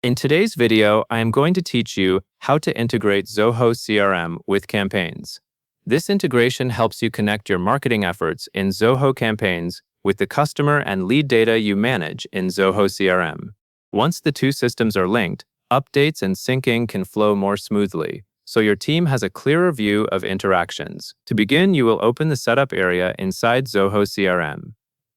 In today's video, I am going to teach you how to integrate Zoho CRM with campaigns. This integration helps you connect your marketing efforts in Zoho campaigns with the customer and lead data you manage in Zoho CRM. Once the two systems are linked, updates and syncing can flow more smoothly, so your team has a clearer view of interactions. To begin, you will open the setup area inside Zoho CRM.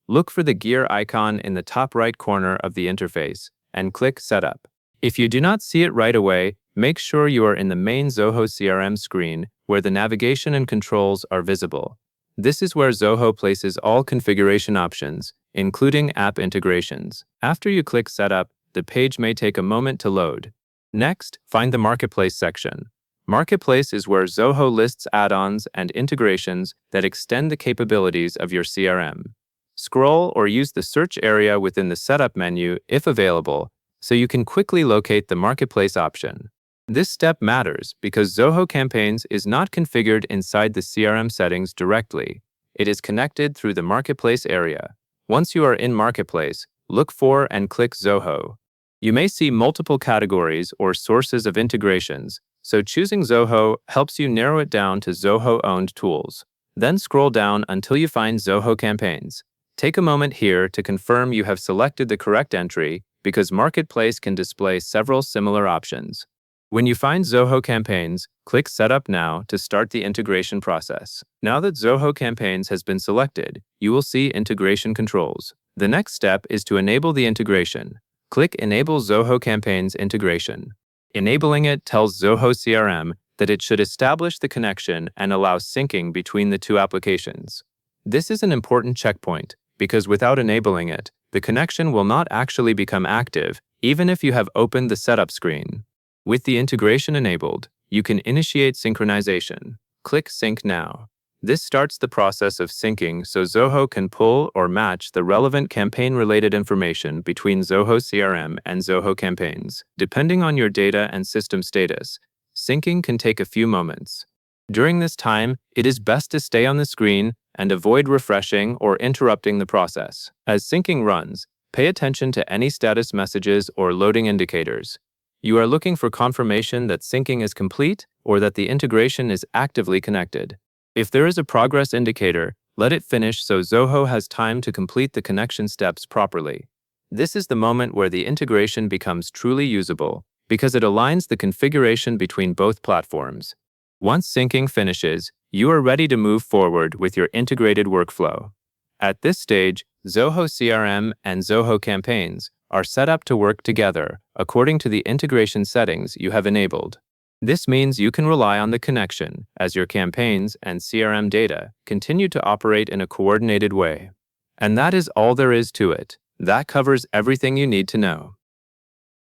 Look for the gear icon in the top right corner of the interface and click Setup. If you do not see it right away, make sure you are in the main Zoho CRM screen where the navigation and controls are visible. This is where Zoho places all configuration options, including app integrations. After you click Setup, the page may take a moment to load. Next, find the Marketplace section. Marketplace is where Zoho lists add-ons and integrations that extend the capabilities of your CRM. Scroll or use the search area within the Setup menu if available, so you can quickly locate the Marketplace option. This step matters because Zoho Campaigns is not configured inside the CRM settings directly. It is connected through the Marketplace area. Once you are in Marketplace, look for and click Zoho. You may see multiple categories or sources of integrations, so choosing Zoho helps you narrow it down to Zoho-owned tools. Then scroll down until you find Zoho Campaigns. Take a moment here to confirm you have selected the correct entry, because Marketplace can display several similar options. When you find Zoho Campaigns, click Setup Now to start the integration process. Now that Zoho Campaigns has been selected, you will see integration controls. The next step is to enable the integration. Click Enable Zoho Campaigns Integration. Enabling it tells Zoho CRM that it should establish the connection and allow syncing between the two applications. This is an important checkpoint, because without enabling it, the connection will not actually become active, even if you have opened the setup screen. With the integration enabled, you can initiate synchronization. Click Sync Now. This starts the process of syncing so Zoho can pull or match the relevant campaign-related information between Zoho CRM and Zoho Campaigns. Depending on your data and system status, syncing can take a few moments. During this time, it is best to stay on the screen and avoid refreshing or interrupting the process. As syncing runs, pay attention to any status messages or loading indicators. You are looking for confirmation that syncing is complete or that the integration is actively connected. If there is a progress indicator, let it finish so Zoho has time to complete the connection steps properly. This is the moment where the integration becomes truly usable, because it aligns the configuration between both platforms. Once syncing finishes, you are ready to move forward with your integrated workflow. At this stage, Zoho CRM and Zoho Campaigns are set up to work together according to the integration settings you have enabled. This means you can rely on the connection as your campaigns and CRM data continue to operate in a coordinated way. And that is all there is to it. That covers everything you need to know.